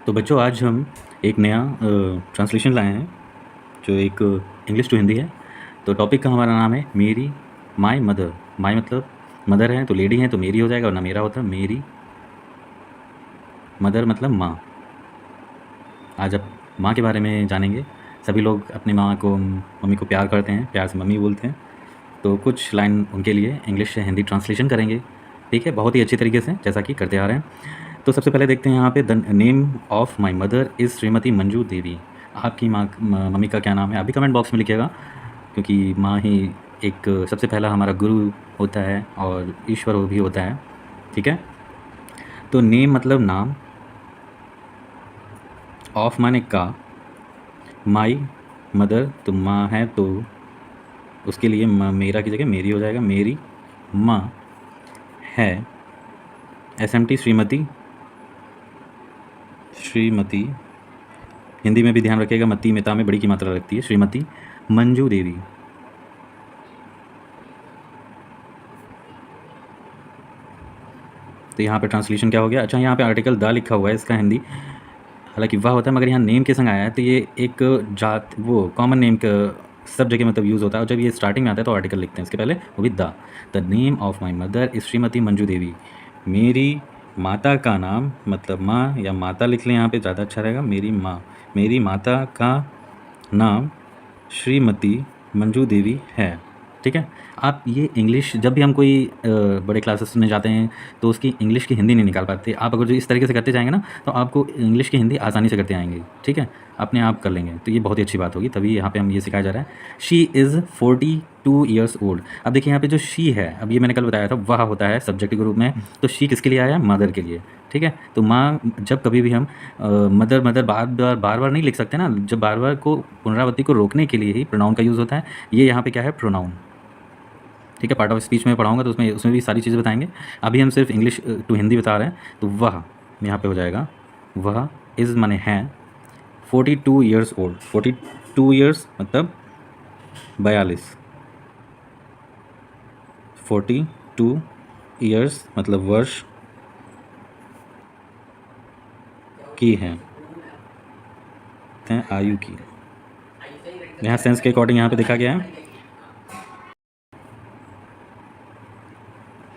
तो बच्चों आज हम एक नया ट्रांसलेशन लाए हैं जो एक इंग्लिश टू हिंदी है। तो टॉपिक का हमारा नाम है मेरी माय मदर। माय मतलब मदर है तो लेडी है तो मेरी हो जाएगा, वरना मेरा होता है मेरी। मदर मतलब माँ। आज अब माँ के बारे में जानेंगे। सभी लोग अपनी माँ को, मम्मी को प्यार करते हैं, प्यार से मम्मी बोलते हैं। तो कुछ लाइन उनके लिए इंग्लिश से हिंदी ट्रांसलेशन करेंगे, ठीक है, बहुत ही अच्छी तरीके से जैसा कि करते आ रहे हैं। तो सबसे पहले देखते हैं यहाँ पे, the name of my mother is Shrimati Manju Devi. आपकी मम्मी का क्या नाम है? आप भी कमेंट बॉक्स में लिखिएगा, क्योंकि माँ ही एक सबसे पहला हमारा गुरु होता है और ईश्वर भी होता है, ठीक है। तो नेम मतलब नाम, ऑफ माने का, माई मदर तो माँ है तो उसके लिए मेरा की जगह मेरी हो जाएगा, मेरी माँ है। SMT श्रीमती, श्रीमती हिंदी में भी ध्यान रखिएगा, मती मिता में बड़ी की मात्रा लगती है। श्रीमती मंजू देवी। तो यहाँ पे ट्रांसलेशन क्या हो गया? अच्छा, यहाँ पे आर्टिकल द लिखा हुआ है, इसका हिंदी हालांकि वाह होता है, मगर यहाँ नेम के संग आया है तो ये एक जात, वो कॉमन नेम का सब जगह मतलब यूज़ होता है। और जब ये स्टार्टिंग में आता है तो आर्टिकल लिखते हैं इसके पहले, वो भी the name of my mother is Shrimati Manju Devi. मेरी माता का नाम, मतलब माँ या माता लिख लें यहाँ पे ज़्यादा अच्छा रहेगा, मेरी माँ, मेरी माता का नाम श्रीमती मंजू देवी है, ठीक है। आप ये इंग्लिश जब भी हम कोई बड़े क्लासेस में जाते हैं तो उसकी इंग्लिश की हिंदी नहीं निकाल पाते। आप अगर जो इस तरीके से करते जाएंगे ना तो आपको इंग्लिश की हिंदी आसानी से करते आएंगे, ठीक है, अपने आप कर लेंगे। तो ये बहुत ही अच्छी बात होगी, तभी यहाँ पे हम ये सिखाया जा रहा है। She is 42 years old. अब देखिए यहाँ पे जो शी है, अब ये मैंने कल बताया था, वह होता है सब्जेक्ट के रूप में, तो शी किसके लिए आया? मदर के लिए, ठीक है। तो माँ, जब कभी भी हम मदर मदर बार बार नहीं लिख सकते ना, जब बार बार को पुनरावृत्ति को रोकने के लिए ही प्रोनाउन का यूज़ होता है। ये यहाँ पे क्या है? प्रोनाउन, ठीक है। पार्ट ऑफ स्पीच में पढ़ाऊंगा तो उसमें भी सारी चीज़ें बताएंगे। अभी हम सिर्फ इंग्लिश टू हिंदी बता रहे हैं। तो वह यहाँ पे हो जाएगा, वह इज़ माने है 42 ईयर्स ओल्ड। 42 ईयर्स मतलब 42, 42 ईयर्स मतलब वर्ष की है आयु की। यहाँ सेंस के अकॉर्डिंग यहाँ पे देखा गया है।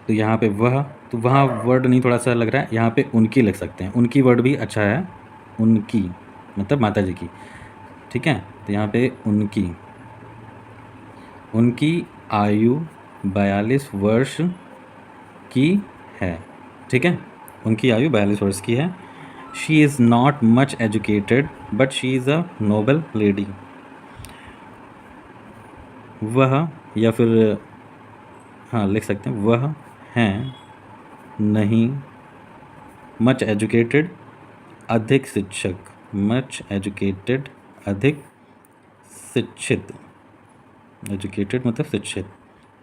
तो यहाँ पे वह, तो वहाँ वर्ड नहीं, थोड़ा सा लग रहा है, यहाँ पे उनकी लिख सकते हैं। उनकी वर्ड भी अच्छा है, उनकी मतलब माता जी की, ठीक है। तो यहाँ पे उनकी, उनकी आयु 42 वर्ष की है, ठीक है। उनकी आयु 42 वर्ष की है। She is not much educated but she is a Nobel lady. वह, या फिर हाँ लिख सकते हैं, वह हैं नहीं मच एजुकेटेड अधिक शिक्षक, मच एजुकेटेड अधिक शिक्षित, एजुकेटेड मतलब शिक्षित,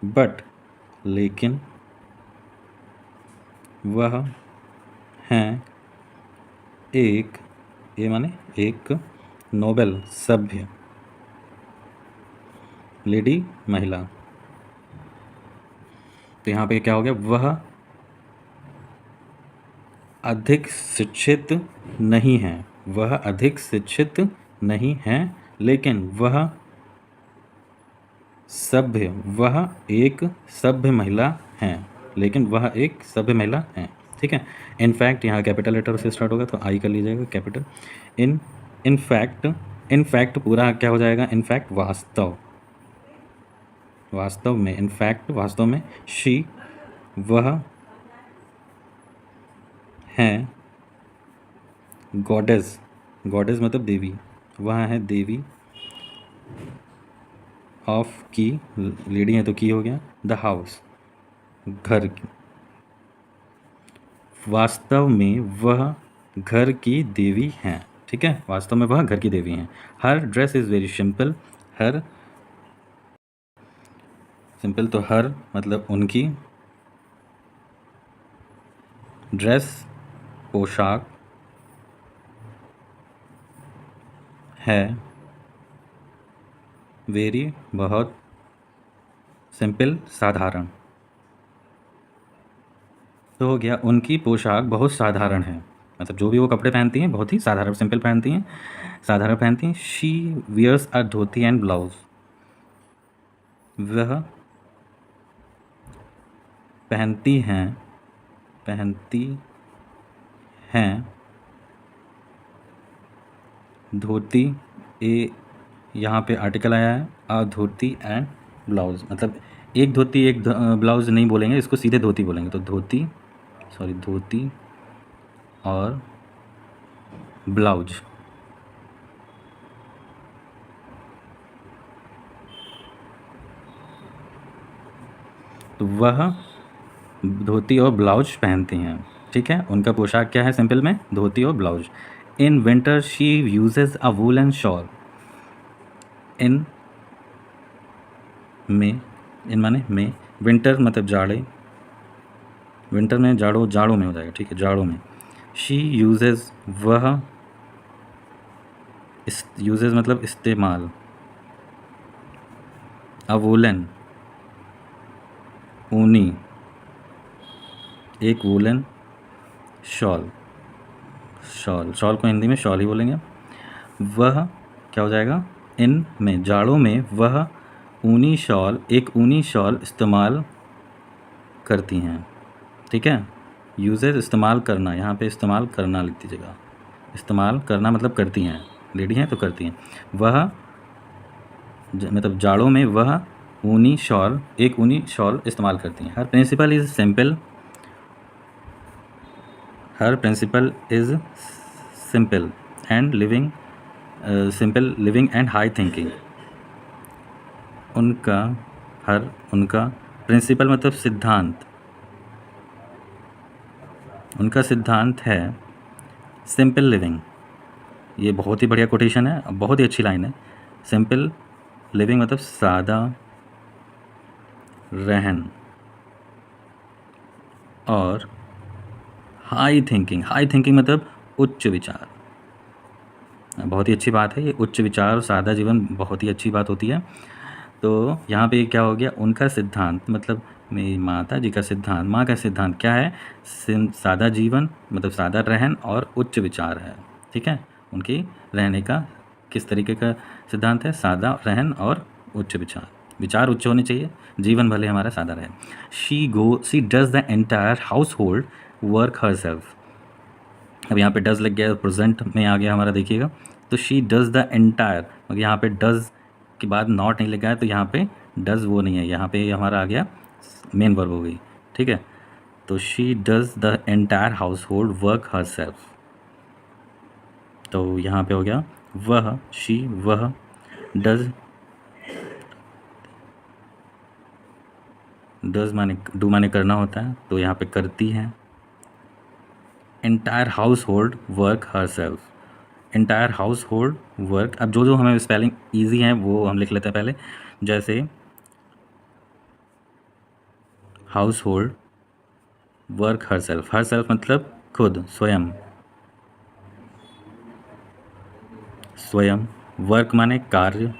बट लेकिन वह हैं एक, ये माने एक नोबल सभ्य लेडी महिला। तो यहाँ पे क्या हो गया? वह अधिक शिक्षित नहीं है, वह अधिक शिक्षित नहीं है, लेकिन वह सभ्य, वह एक सभ्य महिला हैं, लेकिन वह एक सभ्य महिला हैं, ठीक है। इनफैक्ट यहाँ कैपिटल लेटर से स्टार्ट होगा तो आई कर लीजिएगा कैपिटल। इनफैक्ट, इनफैक्ट पूरा क्या हो जाएगा? इनफैक्ट वास्तव, वास्तव में, इनफैक्ट वास्तव में, शी वह हैं गॉडेस, गॉडेस मतलब देवी, वह है देवी ऑफ की, लेडी है तो की हो गया, द हाउस घर की, वास्तव में वह घर की देवी हैं, ठीक है। वास्तव में वह घर की देवी हैं। Her dress is very simple, her simple तो हर मतलब उनकी, ड्रेस पोशाक है, वेरी बहुत, सिंपल साधारण। तो हो गया उनकी पोशाक बहुत साधारण है, मतलब जो भी वो कपड़े पहनती हैं बहुत ही साधारण सिंपल पहनती हैं, साधारण पहनती हैं। She wears a dhoti and blouse, वह पहनती हैं धोती, ए यहाँ पे आर्टिकल आया है, अ धोती एंड ब्लाउज, मतलब एक धोती एक ब्लाउज नहीं बोलेंगे, इसको सीधे धोती बोलेंगे। तो धोती और ब्लाउज। तो वह धोती और ब्लाउज पहनती हैं, ठीक है। उनका पोशाक क्या है सिंपल में? धोती और blouse. In winter she uses a woollen shawl. In माने में, विंटर मतलब जाड़े, विंटर में जाड़ों में हो जाएगा, ठीक है, जाड़ों में। शी यूजेज, वह, यूजेज मतलब इस्तेमाल, अ वूलन ऊनी, एक वूलन शॉल को हिंदी में शॉल ही बोलेंगे। वह क्या हो जाएगा? इन में, जाड़ों में वह एक ऊनी शॉल इस्तेमाल करती हैं, ठीक है। यूजेज इस्तेमाल करना, यहाँ पे इस्तेमाल करना लिख दीजिएगा। इस्तेमाल करना मतलब करती हैं, लेडी हैं तो करती हैं। वह मतलब जाड़ों में वह एक ऊनी शॉल इस्तेमाल करती हैं। Her principle is simple and living and high thinking. उनका प्रिंसिपल मतलब सिद्धांत, उनका सिद्धांत है सिंपल लिविंग। ये बहुत ही बढ़िया कोटेशन है, बहुत ही अच्छी लाइन है। सिंपल लिविंग मतलब सादा रहन, और हाई थिंकिंग मतलब उच्च विचार। बहुत ही अच्छी बात है ये, उच्च विचार और सादा जीवन बहुत ही अच्छी बात होती है। तो यहाँ पे क्या हो गया? उनका सिद्धांत मतलब मेरी माता जी का सिद्धांत, माँ का सिद्धांत क्या है? सादा जीवन मतलब सादा रहन और उच्च विचार है, ठीक है। उनकी रहने का किस तरीके का सिद्धांत है? सादा रहन और उच्च विचार उच्च होने चाहिए, जीवन भले हमारा सादा रहे। She does the entire house hold work herself. अब यहाँ पे डज लग गया, प्रेजेंट में आ गया हमारा, देखिएगा। तो शी डज द एंटायर, यहाँ पे डज के बाद नॉट नहीं लगा है, तो यहाँ पे डज वो नहीं है, यहाँ पे हमारा आ गया मेन वर्ब हो गई, ठीक है। तो she does the entire house hold work herself. तो यहाँ पे हो गया वह डज माने डू माने करना होता है, तो यहाँ पे करती है। Entire house hold work herself, entire house hold work. अब जो हमें स्पेलिंग ईजी हैं वो हम लिख लेते हैं पहले। जैसे हाउस होल्ड वर्क हरसेल्फ मतलब खुद, स्वयं। वर्क माने कार्य।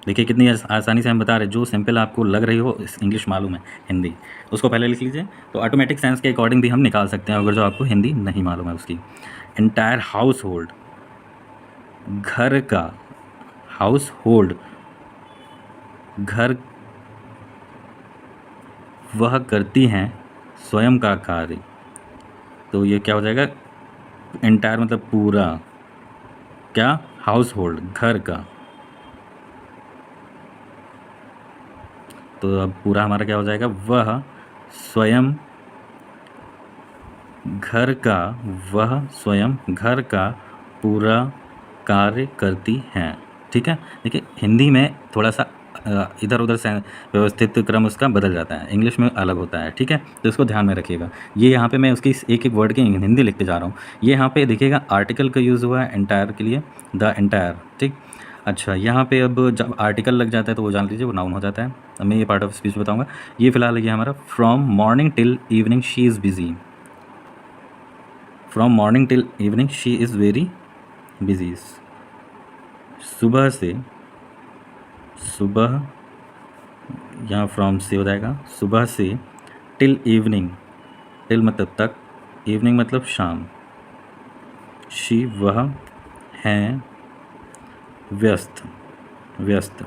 देखिए कितनी आसानी से हम बता रहे, जो सिंपल आपको लग रही हो, इंग्लिश मालूम है, हिंदी, उसको पहले लिख लीजिए। तो ऑटोमेटिक सेंस के अकॉर्डिंग भी हम निकाल सकते हैं अगर जो आपको हिंदी नहीं मालूम है उसकी। एंटायर हाउस होल्ड, घर का, हाउस होल्ड घर, वह करती हैं स्वयं का कार्य। तो ये क्या हो जाएगा? एंटायर मतलब पूरा, क्या? हाउस होल्ड घर का। तो अब पूरा हमारा क्या हो जाएगा? वह स्वयं घर का पूरा कार्य करती हैं, ठीक है। देखिए हिंदी में थोड़ा सा इधर उधर से व्यवस्थित क्रम उसका बदल जाता है, इंग्लिश में अलग होता है, ठीक है। तो इसको ध्यान में रखिएगा। ये यहाँ पे मैं उसकी एक एक वर्ड की हिंदी लिखते जा रहा हूँ। ये यहाँ पे देखिएगा आर्टिकल का यूज़ हुआ है एंटायर के लिए, द एंटायर, ठीक। अच्छा, यहाँ पे अब जब आर्टिकल लग जाता है तो वो जान लीजिए वो नाउन हो जाता है। अब मैं ये पार्ट ऑफ स्पीच बताऊँगा। ये फिलहाल ये हमारा from morning till evening she is busy. From morning till evening she is very busy. सुबह यहाँ फ्रॉम से हो जाएगा, सुबह से टिल इवनिंग, टिल मतलब तक, इवनिंग मतलब शाम, शी वह हैं व्यस्त, व्यस्त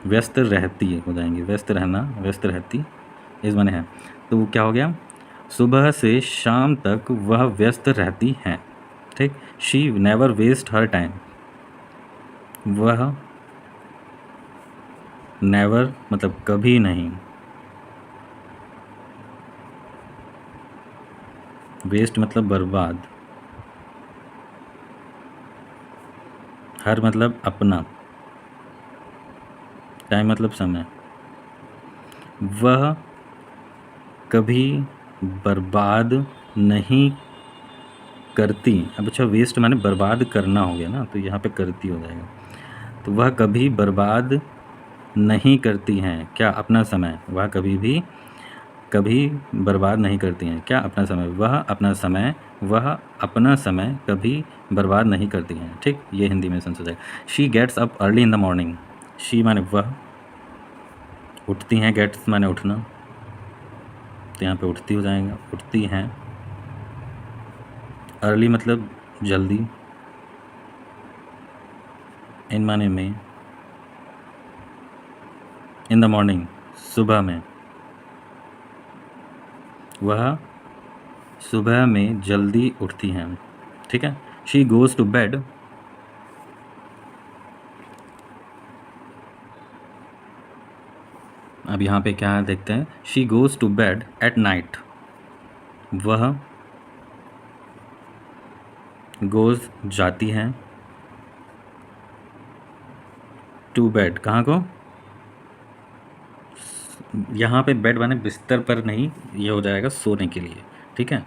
व्यस्त रहती हो जाएंगे, व्यस्त रहना, व्यस्त रहती इस बने हैं। तो वो क्या हो गया, सुबह से शाम तक वह व्यस्त रहती हैं। ठीक, she never waste her time, वह नेवर मतलब कभी नहीं, वेस्ट मतलब बर्बाद, हर मतलब अपना, टाइम मतलब समय, वह कभी बर्बाद नहीं करती। अब अच्छा, वेस्ट माने बर्बाद करना हो गया ना, तो यहाँ पे करती हो जाएगा। तो वह कभी बर्बाद नहीं करती हैं क्या, अपना समय, वह कभी बर्बाद नहीं करती हैं क्या, अपना समय, वह अपना समय, वह अपना समय कभी बर्बाद नहीं करती हैं। ठीक, ये हिंदी में सेंस हो जाएगा। She gets up early in the morning, she माने वह, उठती हैं, गेट्स माने उठना, तो यहाँ पे उठती हो जाएगा, उठती हैं। अर्ली मतलब जल्दी, इन माने में, इन द मॉर्निंग सुबह में, वह सुबह में जल्दी उठती हैं। ठीक है, शी गोज़ टू बेड, अब यहाँ पे क्या देखते हैं, she goes to bed at night, वह गोज़ जाती हैं, टू बेड कहाँ को, यहाँ पे बेड माने बिस्तर पर नहीं, ये हो जाएगा सोने के लिए। ठीक है,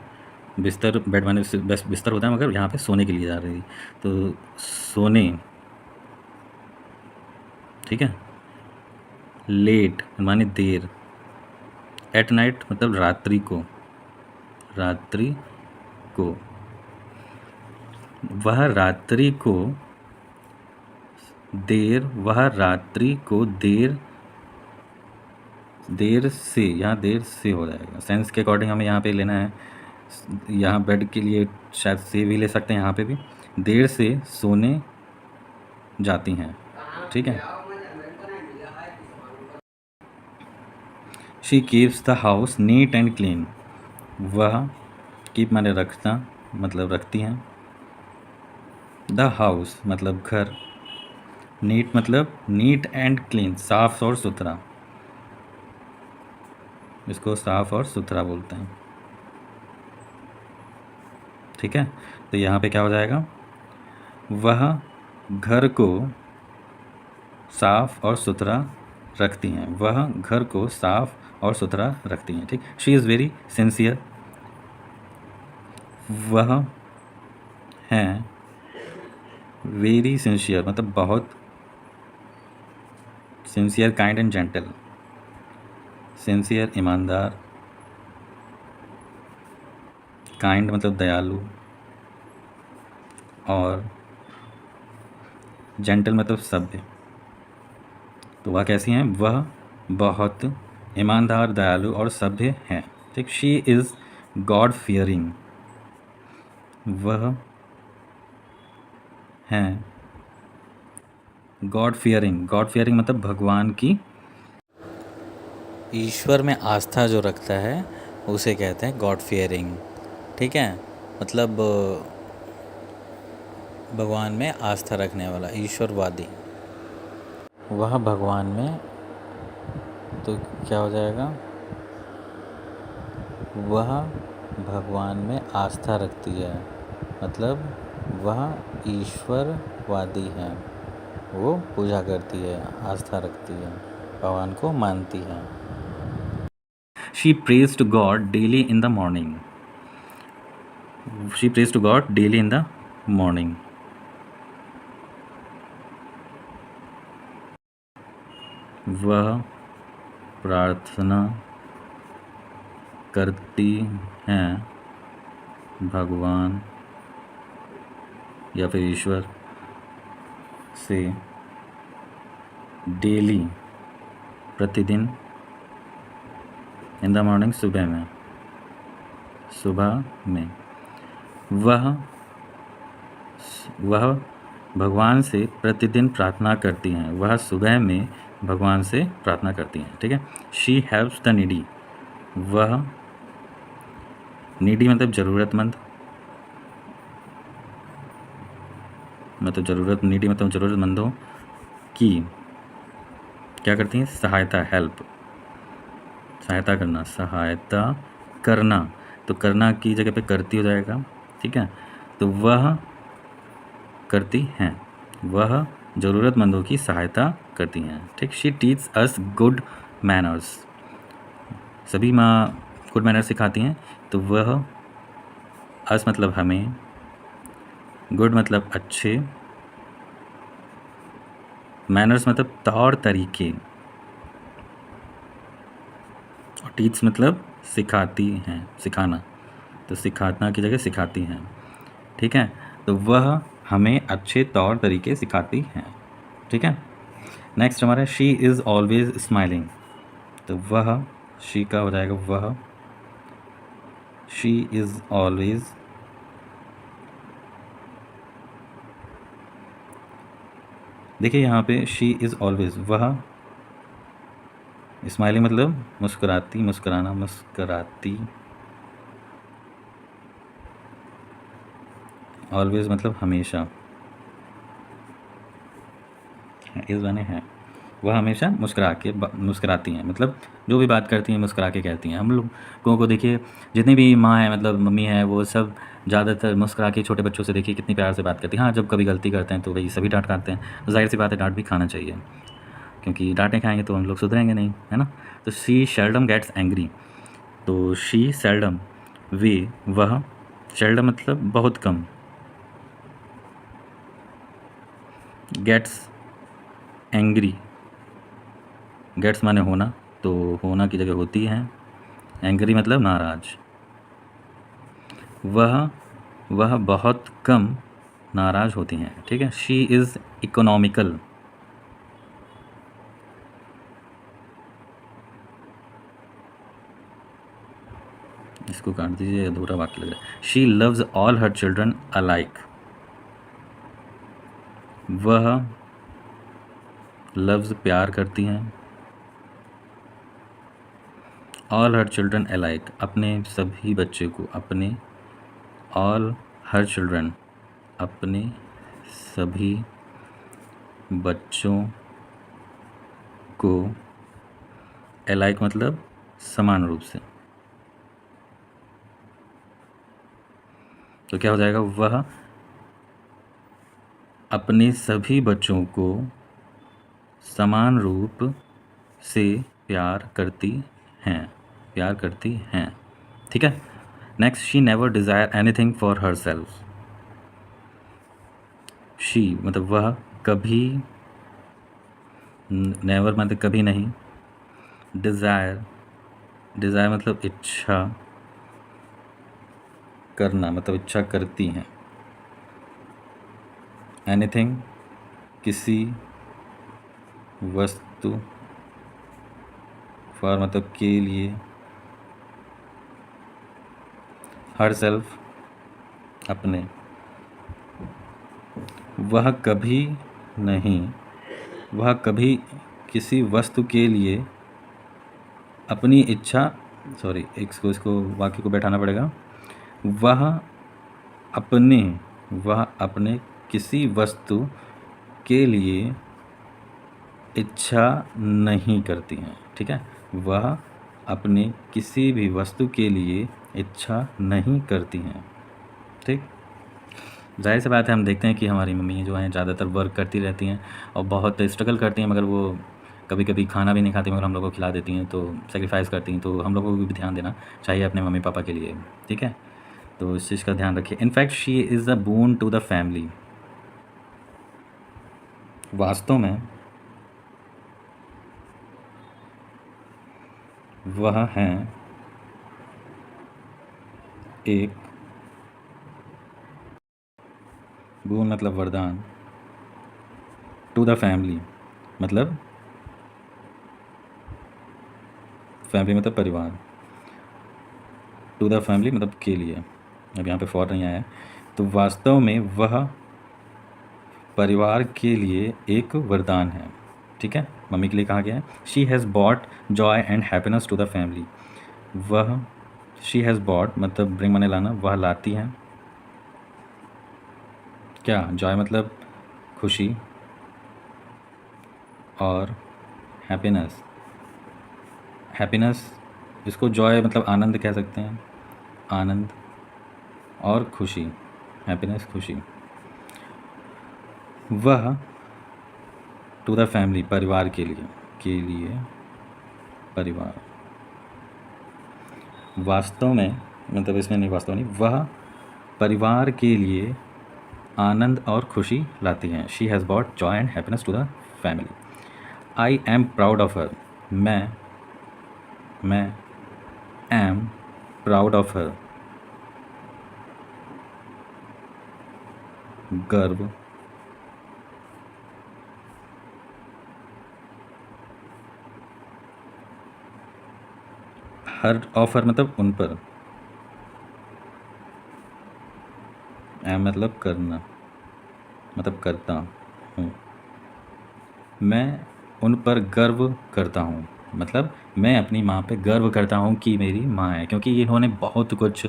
बिस्तर, बेड माने बिस्तर होता है, मगर यहाँ पे सोने के लिए जा रही, तो सोने। ठीक है, लेट माने देर, एट नाइट मतलब रात्रि को, रात्रि को, वह रात्रि को देर, वह रात्रि को देर, देर से, यहाँ देर से हो जाएगा, सेंस के अकॉर्डिंग हमें यहाँ पे लेना है। यहाँ बेड के लिए शायद से भी ले सकते हैं, यहाँ पे भी देर से सोने जाती हैं। ठीक है, she keeps the house neat and clean, वह कीप माने रखना, मतलब रखती हैं, द हाउस मतलब घर, नीट मतलब नीट एंड क्लीन, साफ और सुथरा, इसको साफ और सुथरा बोलते हैं। ठीक है, तो यहाँ पे क्या हो जाएगा, वह घर को साफ और सुथरा रखती हैं, वह घर को साफ और सुथरा रखती हैं। ठीक, शी इज़ वेरी सिंसियर, वह हैं वेरी सिंसियर मतलब बहुत, sincere kind and gentle, sincere ईमानदार, काइंड मतलब दयालु, और जेंटल मतलब सभ्य। तो वह कैसी हैं, वह बहुत ईमानदार, दयालु और सभ्य हैं। ठीक, शी इज़ गॉड फियरिंग, वह हैं गॉड फियरिंग, गॉड फियरिंग मतलब भगवान की, ईश्वर में आस्था जो रखता है उसे कहते हैं गॉड फियरिंग। ठीक है, मतलब भगवान में आस्था रखने वाला, ईश्वरवादी, वह भगवान में, तो क्या हो जाएगा, वह भगवान में आस्था रखती है, मतलब वह ईश्वरवादी है, वो पूजा करती है, आस्था रखती है, भगवान को मानती है। She prays to God daily in the morning, she prays to God daily in the morning, वह प्रार्थना करती हैं भगवान या फिर ईश्वर से डेली, प्रतिदिन, इन द मॉर्निंग सुबह में, सुबह में, वह वह भगवान से प्रतिदिन प्रार्थना करती हैं, वह सुबह में भगवान से प्रार्थना करती हैं, ठीक है। शी हेल्प्स द नीडी, वह नीडी मतलब ज़रूरतमंद, नीडी मतलब ज़रूरतमंदों की क्या करती हैं, सहायता, हेल्प, सहायता करना, सहायता करना, तो करना की जगह पे करती हो जाएगा, ठीक है। तो वह करती हैं, वह ज़रूरतमंदों की सहायता करती हैं, ठीक। She teach us good manners, सभी माँ गुड मैनर्स सिखाती हैं। तो वह, अस मतलब हमें, गुड मतलब अच्छे, मैनर्स मतलब तौर तरीके, और टीच मतलब सिखाती हैं, सिखाना, तो सिखाना की जगह सिखाती हैं, ठीक है। तो वह हमें अच्छे तौर तरीके सिखाती हैं, ठीक है। नेक्स्ट हमारा शी इज़ ऑलवेज स्माइलिंग, तो वह, शी का हो जाएगा वह, शी इज़ ऑलवेज, देखिए यहाँ पे शी इज़ ऑलवेज, वह स्माइलिंग मतलब मुस्कुराती, मुस्कुराना, मुस्कुराती, ऑलवेज मतलब हमेशा, इस बने हैं, वह हमेशा मुस्कुराती हैं, मतलब जो भी बात करती हैं मुस्कुरा के कहती हैं। हम लोगों को देखिए, जितनी भी माँ है मतलब मम्मी है, वो सब ज़्यादातर मुस्कुरा के छोटे बच्चों से देखिए कितनी प्यार से बात करती हैं। हाँ, जब कभी गलती करते हैं तो वही सभी डांट खाते हैं, तो जाहिर सी बात है डांट भी खाना चाहिए, क्योंकि डांट नहीं खाएंगे तो हम लोग सुधरेंगे नहीं, है ना। तो शी सेल्डम गेट्स एंग्री, तो शी सेल्डम, वे वह, सेल्डम मतलब बहुत कम, गेट्स एंग्री, गेट्स माने होना, तो होना की जगह होती है, एंग्री मतलब नाराज, वह बहुत कम नाराज होती हैं, ठीक है। शी इज़ इकोनॉमिकल, इसको काट दीजिए, अधूरा वाक्य लग रहा है। She loves all her children alike, वह लव्स प्यार करती हैं, ऑल हर चिल्ड्रन अलाइक अपने सभी बच्चे को, अपने ऑल हर चिल्ड्रन अपने सभी बच्चों को, अलाइक मतलब समान रूप से, तो क्या हो जाएगा, वह अपने सभी बच्चों को समान रूप से प्यार करती हैं, प्यार करती हैं, ठीक है। Next, she never desire anything for her self, she मतलब वह कभी, नेवर मतलब कभी नहीं, डिज़ायर, डिज़ायर मतलब इच्छा करना, मतलब इच्छा करती हैं, एनीथिंग किसी वस्तु, फॉर मतलब के लिए, हर सेल्फ अपने, वह कभी नहीं, वह कभी किसी वस्तु के लिए अपनी इच्छा, सॉरी इसको वाक्य को बैठाना पड़ेगा, वह अपने, वह अपने किसी वस्तु के लिए इच्छा नहीं करती हैं, ठीक है। वह अपने किसी भी वस्तु के लिए इच्छा नहीं करती हैं, ठीक। जाहिर सी बात है, हम देखते हैं कि हमारी मम्मी जो हैं ज़्यादातर वर्क करती रहती हैं और बहुत स्ट्रगल करती हैं, मगर वो कभी कभी खाना भी नहीं खाती मगर हम लोगों को खिला देती हैं, तो सेक्रीफाइस करती हैं, तो हम लोगों को भी ध्यान देना चाहिए अपने मम्मी पापा के लिए, ठीक है। तो इस चीज़ का ध्यान रखिए। In fact she is a boon to the family, वास्तव में वह हैं एक, बोन मतलब वरदान, टू द फैमिली मतलब फैमिली मतलब परिवार, टू द फैमिली मतलब के लिए, अब यहाँ पे फॉर नहीं आया है। तो वास्तव में वह परिवार के लिए एक वरदान है। ठीक है, मम्मी के लिए कहा गया है she has brought joy and happiness to the family. वह, शी हैज़ बॉट मतलब ब्रिंग माने लाना, वह लाती हैं क्या, जॉय मतलब खुशी, और हैप्पीनेस, हैप्पीनेस इसको जॉय मतलब आनंद कह सकते हैं, आनंद और खुशी, हैप्पीनेस खुशी। वह टू द फैमिली परिवार के लिए परिवार, वास्तव में मतलब इसमें नहीं, वास्तव नहीं, वह परिवार के लिए आनंद और खुशी लाती हैं। She has brought joy and happiness to the family. I am proud of her, मैं एम प्राउड ऑफ हर, गर्व, हर ऑफ हर मतलब उन पर, एम मतलब करना, मतलब करता हूँ, मैं उन पर गर्व करता हूँ, मतलब मैं अपनी माँ पे गर्व करता हूँ कि मेरी माँ है, क्योंकि इन्होंने बहुत कुछ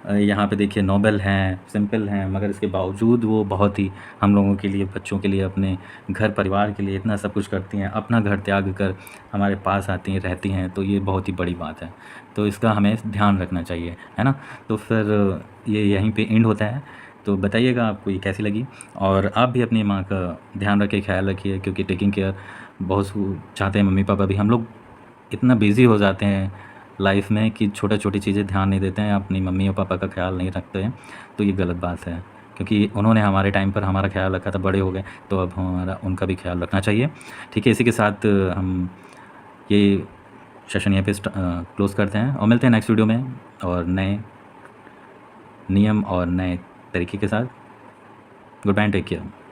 यहाँ पे देखिए नोबल हैं, सिंपल हैं, मगर इसके बावजूद वो बहुत ही हम लोगों के लिए, बच्चों के लिए, अपने घर परिवार के लिए इतना सब कुछ करती हैं, अपना घर त्याग कर हमारे पास आती हैं, रहती हैं, तो ये बहुत ही बड़ी बात है। तो इसका हमें ध्यान रखना चाहिए, है ना। तो फिर ये यहीं पे एंड होता है। तो बताइएगा आपको ये कैसी लगी, और आप भी अपनी माँ का ध्यान रखिए, ख्याल रखिए, क्योंकि टेकिंग केयर बहुत चाहते हैं मम्मी पापा भी। हम लोग इतना बिज़ी हो जाते हैं लाइफ में कि छोटी-छोटी चीज़ें ध्यान नहीं देते हैं, अपनी मम्मी और पापा का ख़्याल नहीं रखते हैं, तो ये गलत बात है, क्योंकि उन्होंने हमारे टाइम पर हमारा ख़्याल रखा था, बड़े हो गए, तो अब हमारा उनका भी ख़्याल रखना चाहिए। ठीक है, इसी के साथ हम ये सेशन यहाँ पे क्लोज़ करते हैं, और मिलते हैं नेक्स्ट वीडियो में और नए नियम और नए तरीके के साथ। Goodbye, take care.